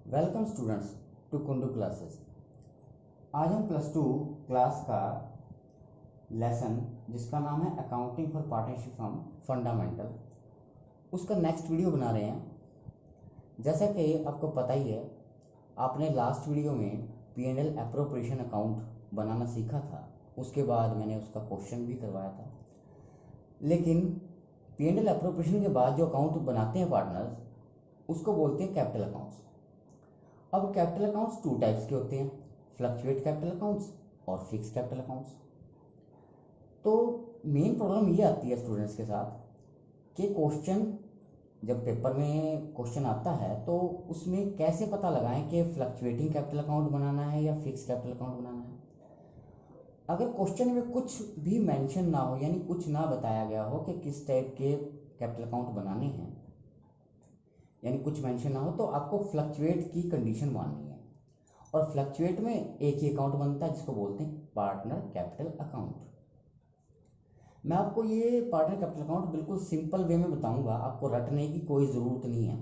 Welcome students to Kundu classes. आज हम plus two class का लेसन जिसका नाम है accounting for partnership firm fundamental, उसका नेक्स्ट वीडियो बना रहे हैं। जैसा कि आपको पता ही है, आपने लास्ट वीडियो में P&L एप्रोप्रिएशन अकाउंट बनाना सीखा था। उसके बाद मैंने उसका क्वेश्चन भी करवाया था। लेकिन P&L एप्रोप्रिएशन के बाद जो अकाउंट बनाते हैं पार्टनर्स, उसको बोलते हैं कैपिटल अकाउंट्स। अब कैपिटल अकाउंट्स टू टाइप्स के होते हैं, फ्लक्चुएट कैपिटल अकाउंट्स और फिक्स कैपिटल अकाउंट्स। तो मेन प्रॉब्लम ये आती है स्टूडेंट्स के साथ कि क्वेश्चन जब पेपर में क्वेश्चन आता है तो उसमें कैसे पता लगाएं कि फ्लक्चुएटिंग कैपिटल अकाउंट बनाना है या फिक्स कैपिटल अकाउंट बनाना है। अगर क्वेश्चन में कुछ भी मेंशन ना हो, यानी कुछ ना बताया गया हो कि किस टाइप के कैपिटल अकाउंट बनाने हैं, यानी कुछ मेंशन ना हो, तो आपको फ्लक्चुएट की कंडीशन माननी है। और फ्लक्चुएट में एक ही अकाउंट बनता है जिसको बोलते हैं पार्टनर कैपिटल अकाउंट। मैं आपको ये पार्टनर कैपिटल अकाउंट बिल्कुल सिंपल वे में बताऊंगा, आपको रटने की कोई ज़रूरत नहीं है,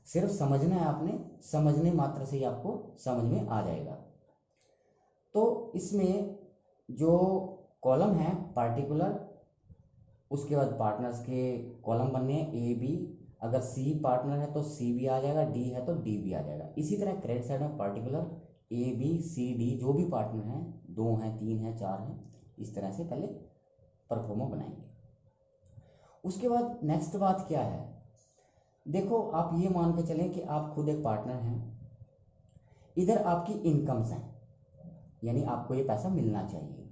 सिर्फ समझना है आपने। समझने मात्र से ही आपको समझ में आ जाएगा। तो इसमें जो कॉलम है पार्टिकुलर, उसके बाद पार्टनर्स के कॉलम बनने हैं ए बी। अगर सी पार्टनर है तो सी भी आ जाएगा, डी है तो डी भी आ जाएगा। इसी तरह क्रेडिट साइड में particular A B C D जो भी पार्टनर हैं, 2 हैं 3 हैं 4 हैं, इस तरह से पहले परफॉर्मा बनाएंगे। उसके बाद नेक्स्ट बात क्या है, देखो आप ये मान के चलें कि आप खुद एक पार्टनर हैं, इधर आपकी इनकम्स हैं, यानी आपको ये पैसा मिलना चाहिए,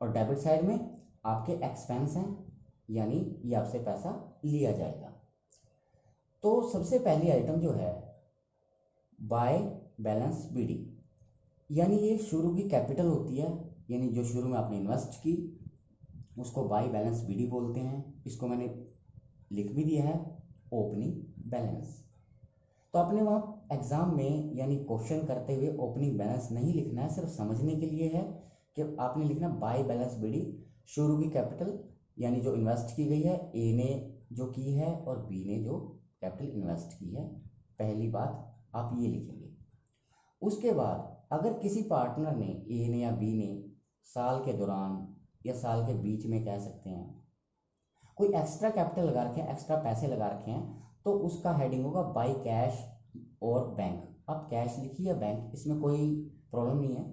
और डेबिट साइड में आपके एक्सपेंस हैं, यानी ये आपसे पैसा लिया जाएगा। तो सबसे पहली आइटम जो है बाय बैलेंस बीडी, यानी ये शुरू की कैपिटल होती है, यानी जो शुरू में आपने इन्वेस्ट की उसको बाय बैलेंस बीडी बोलते हैं। इसको मैंने लिख भी दिया है ओपनिंग बैलेंस। तो आपने वहाँ एग्जाम में यानी क्वेश्चन करते हुए ओपनिंग बैलेंस नहीं लिखना है, सिर्फ समझने के लिए है कि आपने लिखना बाय बैलेंस बीडी, शुरू की कैपिटल यानी जो इन्वेस्ट की गई है, ए ने जो की है और बी ने जो कैपिटल इन्वेस्ट की है। पहली बात आप ये लिखेंगे। उसके बाद अगर किसी पार्टनर ने, ए ने या बी ने, साल के दौरान या साल के बीच में कह सकते हैं, कोई एक्स्ट्रा कैपिटल लगा रखे हैं, एक्स्ट्रा पैसे लगा रखे हैं, तो उसका हेडिंग होगा बाय कैश और बैंक। आप कैश लिखिए या बैंक, इसमें कोई प्रॉब्लम नहीं है।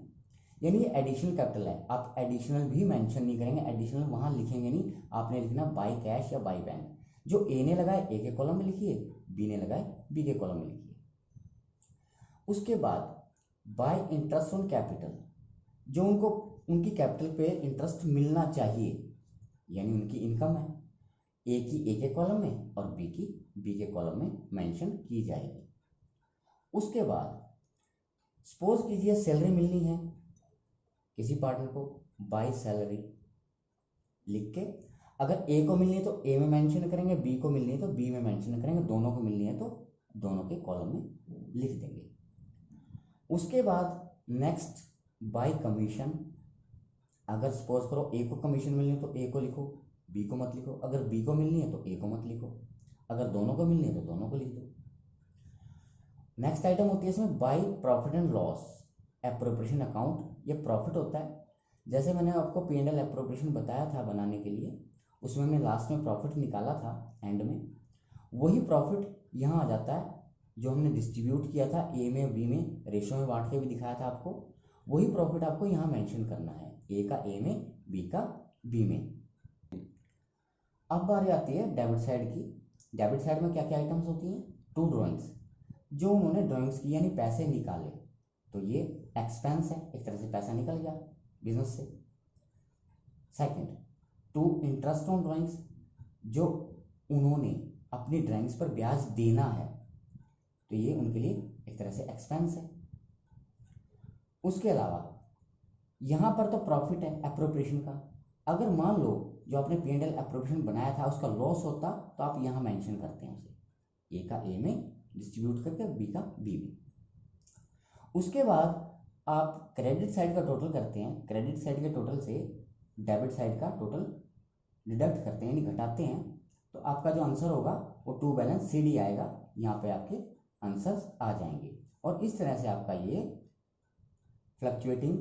यानी ये एडिशनल कैपिटल है, आप एडिशनल भी मेंशन नहीं करेंगे, एडिशनल वहां लिखेंगे नहीं, आपने लिखना बाय कैश या बाय बैंक। जो ए ने लगाए ए के कॉलम में लिखिए, बी ने लगाए बी के कॉलम में लिखिए। उसके बाद बाय इंटरेस्ट ऑन कैपिटल, जो उनको उनकी कैपिटल पे इंटरेस्ट मिलना चाहिए, यानी उनकी इनकम है, ए की ए के कॉलम में और बी की बी के कॉलम में मेंशन की जाएगी। उसके बाद सपोज कीजिए सैलरी मिलनी है किसी पार्टनर को, बाय सैलरी लिख के, अगर ए को मिलनी है तो ए में मेंशन करेंगे, बी को मिलनी है तो बी में मेंशन करेंगे, दोनों को मिलनी है तो दोनों के कॉलम में लिख देंगे। उसके बाद नेक्स्ट बाय कमीशन, अगर सपोज करो ए को कमीशन मिलनी है तो ए को लिखो, बी को मत लिखो। अगर बी को मिलनी है तो ए को मत लिखो, अगर दोनों को मिलनी है तो दोनों को लिख दो। नेक्स्ट आइटम होती है इसमें by profit and loss appropriation account. ये प्रॉफिट होता है, जैसे मैंने आपको P&L एप्रोप्रिएशन बताया था बनाने के लिए, उसमें हमने लास्ट में प्रॉफिट निकाला था एंड में, वही प्रॉफिट यहाँ आ जाता है जो हमने डिस्ट्रीब्यूट किया था, ए में बी में रेशो में बांट के भी दिखाया था आपको, वही प्रॉफिट आपको यहाँ मेंशन करना है, ए का ए में, बी का बी में। अब बारी आती है डेबिट साइड की। डेबिट साइड में क्या क्या आइटम्स होती हैं, 2 ड्राइंग्स, जो उन्होंने ड्राइंग्स की यानी पैसे निकाले, तो ये एक्सपेंस है, एक तरह से पैसा निकल गया बिजनेस से। सेकंड 2 इंटरेस्ट ऑन ड्राइंग्स, जो उन्होंने अपनी ड्राइंग्स पर ब्याज देना है, तो ये उनके लिए एक तरह से एक्सपेंस है। उसके अलावा यहाँ पर तो प्रॉफिट है एप्रोप्रिएशन का, अगर मान लो जो आपने P&L एप्रोप्रिएशन बनाया था उसका लॉस होता तो आप यहाँ मेंशन करते हैं उसे, ए का ए में डिस्ट्रीब्यूट करके बी का बी में। उसके बाद आप क्रेडिट साइड का टोटल करते हैं, क्रेडिट साइड के टोटल से डेबिट साइड का टोटल डिडक्ट करते हैं यानी घटाते हैं, तो आपका जो आंसर होगा वो टू बैलेंस सी डी आएगा। यहाँ पे आपके आंसर्स आ जाएंगे। और इस तरह से आपका ये फ्लक्चुएटिंग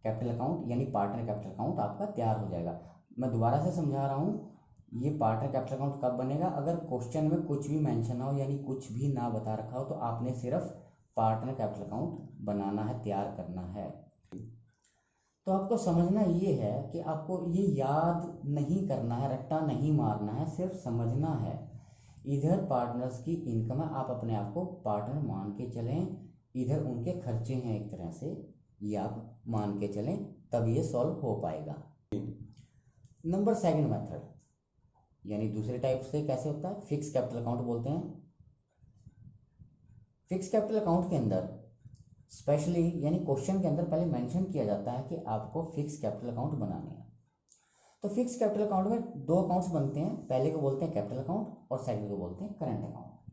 कैपिटल अकाउंट यानी पार्टनर कैपिटल अकाउंट आपका तैयार हो जाएगा। मैं दोबारा से समझा रहा हूँ, ये पार्टनर कैपिटल अकाउंट कब बनेगा, अगर क्वेश्चन में कुछ भी मेंशन हो यानी कुछ भी ना बता रखा हो तो आपने सिर्फ पार्टनर कैपिटल अकाउंट बनाना है, तैयार करना है। तो आपको समझना ये है कि आपको ये याद नहीं करना है, रट्टा नहीं मारना है, सिर्फ समझना है। इधर पार्टनर्स की इनकम है, आप अपने आप को पार्टनर मान के चलें, इधर उनके खर्चे हैं एक तरह से, ये आप मान के चलें, तब ये सॉल्व हो पाएगा। नंबर सेकंड मेथड यानी दूसरे टाइप से कैसे होता है, फिक्स कैपिटल अकाउंट बोलते हैं। फिक्स कैपिटल अकाउंट के अंदर स्पेशली यानी क्वेश्चन के अंदर पहले मेंशन किया जाता है कि आपको फिक्स कैपिटल अकाउंट बनाने हैं। तो फिक्स कैपिटल अकाउंट में दो अकाउंट्स बनते हैं, पहले को बोलते हैं कैपिटल अकाउंट और सेकंड को बोलते हैं करंट अकाउंट।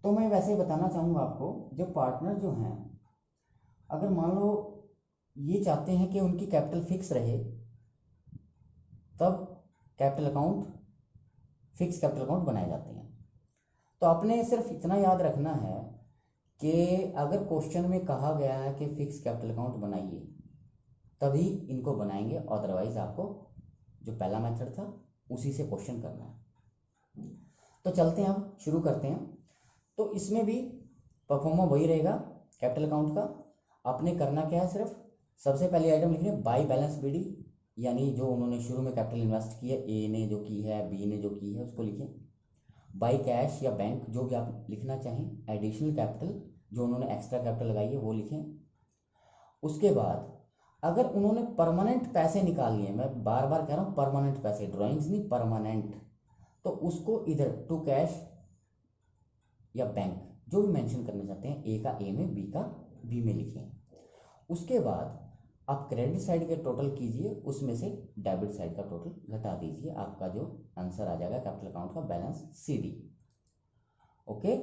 तो मैं वैसे ही बताना चाहूँगा आपको, जो पार्टनर जो हैं, अगर मान लो ये चाहते हैं कि उनकी कैपिटल फिक्स रहे, तब capital account fix capital account बनाए जाते हैं। तो आपने सिर्फ इतना याद रखना है कि अगर क्वेश्चन में कहा गया है कि फिक्स कैपिटल अकाउंट बनाइए, तभी इनको बनाएंगे, अदरवाइज आपको जो पहला मेथड था उसी से क्वेश्चन करना है। तो चलते हैं, अब शुरू करते हैं। तो इसमें भी परफॉर्मा वही रहेगा कैपिटल अकाउंट का। आपने करना क्या है, सिर्फ सबसे पहले आइटम लिखनी है बाई बैलेंस बीडी, यानी जो उन्होंने शुरू में कैपिटल इन्वेस्ट की है, ए ने जो की है, बी ने जो की है, उसको लिखें। बाई कैश या बैंक, जो भी आप लिखना चाहें। एडिशनल कैपिटल, जो उन्होंने एक्स्ट्रा कैपिटल लगाई है, वो लिखें। उसके बाद अगर उन्होंने परमानेंट पैसे निकाल लिए, मैं बार बार कह रहा हूँ परमानेंट पैसे, ड्राइंग्स नहीं, परमानेंट, तो उसको इधर टू कैश या बैंक, जो भी मेंशन करना चाहते हैं, ए का ए में, बी का बी में लिखें। उसके बाद आप क्रेडिट साइड के टोटल कीजिए, उसमें से डेबिट साइड का टोटल घटा दीजिए, आपका जो आंसर आ जाएगा कैपिटल अकाउंट का बैलेंस CD। ओके,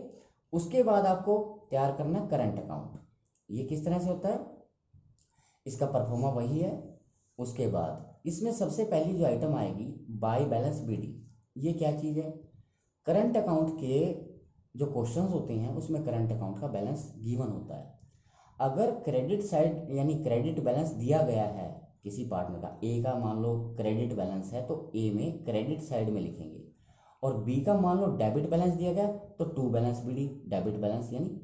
उसके बाद आपको तैयार करना करंट अकाउंट। ये किस तरह से होता है, इसका परफॉर्मा वही है। उसके बाद इसमें सबसे पहली जो आइटम आएगी बाई बैलेंस BD, ये क्या चीज़ है, करंट अकाउंट के जो क्वेश्चंस होते हैं उसमें करंट अकाउंट का बैलेंस गिवन होता है। अगर क्रेडिट साइड यानी क्रेडिट बैलेंस दिया गया है किसी पार्टनर का, ए का मान लो क्रेडिट बैलेंस है तो ए में क्रेडिट साइड में लिखेंगे, और बी का मान लो डेबिट बैलेंस दिया गया तो to balance BD, debit balance यानी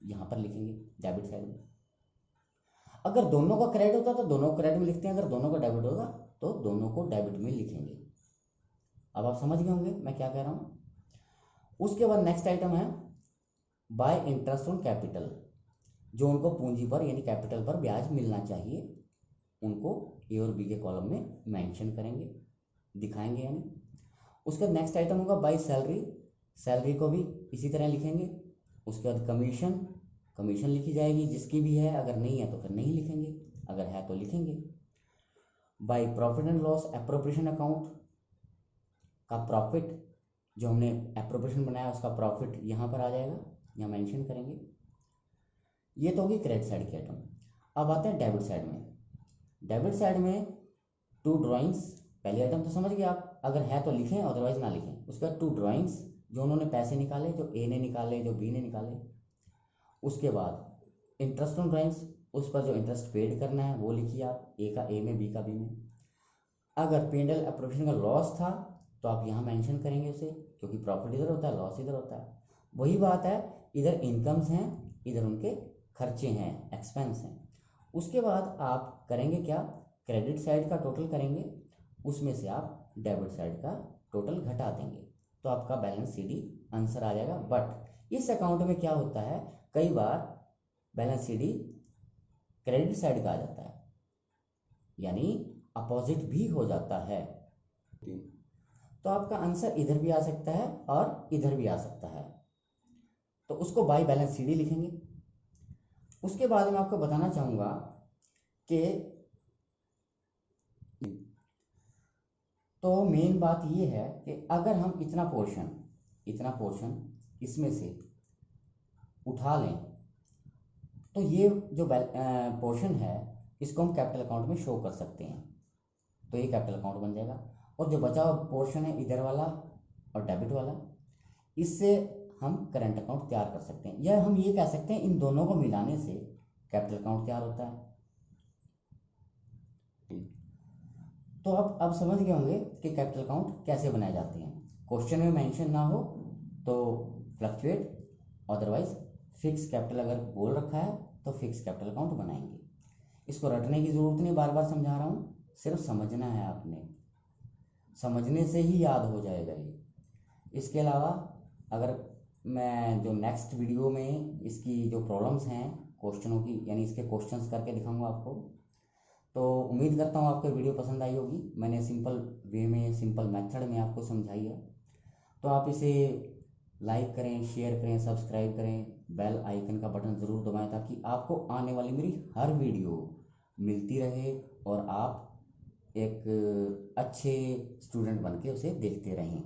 यहाँ पर लिखेंगे डेबिट साइड में। अगर दोनों का क्रेडिट होता तो दोनों को क्रेडिट में लिखते हैं, अगर दोनों का डेबिट होगा तो दोनों को डेबिट में लिखेंगे। अब आप समझ गए होंगे मैं क्या कह रहा हूँ। उसके बाद नेक्स्ट आइटम है बाय इंटरेस्ट ऑन कैपिटल, जो उनको पूंजी पर यानी कैपिटल पर ब्याज मिलना चाहिए, उनको ए और बी के कॉलम में मेंशन करेंगे, दिखाएंगे यानी। उसके बाद नेक्स्ट आइटम होगा बाय सैलरी, सैलरी को भी इसी तरह लिखेंगे। उसके बाद कमीशन, कमीशन लिखी जाएगी जिसकी भी है, अगर नहीं है तो फिर नहीं लिखेंगे, अगर है तो लिखेंगे। By profit and loss, appropriation account का प्रॉफिट, जो हमने एप्रोप्रिएशन बनाया उसका प्रॉफिट यहाँ पर आ जाएगा, यहाँ मेंशन करेंगे। ये तो होगी क्रेडिट साइड की आइटम। अब आते हैं डेबिट साइड में। डेबिट साइड में टू ड्राइंग्स, पहली आइटम तो समझ गए आप, अगर है तो लिखें, अदरवाइज ना लिखें। उसके बाद टू ड्राइंग्स, जो उन्होंने पैसे निकाले, जो ए ने निकाले, जो बी ने निकाले। उसके बाद इंटरेस्ट ऑन ड्राइंग्स, उस पर जो इंटरेस्ट पेड करना है वो लिखिए आप, ए का ए में, बी का बी में। अगर P&L एप्रोप्रिएशन का लॉस था तो आप यहाँ मेंशन करेंगे उसे, क्योंकि प्रॉफिट इधर होता है, लॉस इधर होता है। वही बात है, इधर इनकम्स हैं, इधर उनके खर्चे हैं, एक्सपेंस हैं। उसके बाद आप करेंगे क्या, क्रेडिट साइड का टोटल करेंगे, उसमें से आप डेबिट साइड का टोटल घटा देंगे, तो आपका बैलेंस CD आंसर आ जाएगा। बट इस अकाउंट में क्या होता है, कई बार बैलेंस CD क्रेडिट साइड का आ जाता है, यानी अपोजिट भी हो जाता है। तो आपका आंसर इधर भी आ सकता है और इधर भी आ सकता है, तो उसको बाई बैलेंस CD लिखेंगे। उसके बाद मैं आपको बताना चाहूँगा कि तो मेन बात ये है कि अगर हम इतना पोर्शन इसमें से उठा लें, तो ये जो पोर्शन है इसको हम कैपिटल अकाउंट में शो कर सकते हैं, तो ये कैपिटल अकाउंट बन जाएगा। और जो बचा हुआ पोर्शन है इधर वाला और डेबिट वाला, इससे हम करंट अकाउंट तैयार कर सकते हैं, या हम ये कह सकते हैं इन दोनों को मिलाने से कैपिटल अकाउंट तैयार होता है। तो अब समझ गए होंगे कि कैपिटल अकाउंट कैसे बनाए जाते हैं। क्वेश्चन में मेंशन ना हो तो फ्लक्चुएट, अदरवाइज फिक्स कैपिटल अगर बोल रखा है तो फिक्स कैपिटल अकाउंट बनाएंगे। इसको रटने की ज़रूरत नहीं, बार बार समझा रहा हूँ, सिर्फ समझना है आपने, समझने से ही याद हो जाएगा ये। इसके अलावा अगर मैं जो नेक्स्ट वीडियो में इसकी जो प्रॉब्लम्स हैं क्वेश्चनों की, यानी इसके क्वेश्चंस करके दिखाऊंगा आपको, तो उम्मीद करता हूँ आपको वीडियो पसंद आई होगी। मैंने सिंपल वे में, सिंपल मेथड में आपको समझाई है। तो आप इसे लाइक करें, शेयर करें, सब्सक्राइब करें, बेल आइकन का बटन ज़रूर दबाएं ताकि आपको आने वाली मेरी हर वीडियो मिलती रहे और आप एक अच्छे स्टूडेंट बन के उसे देखते रहें।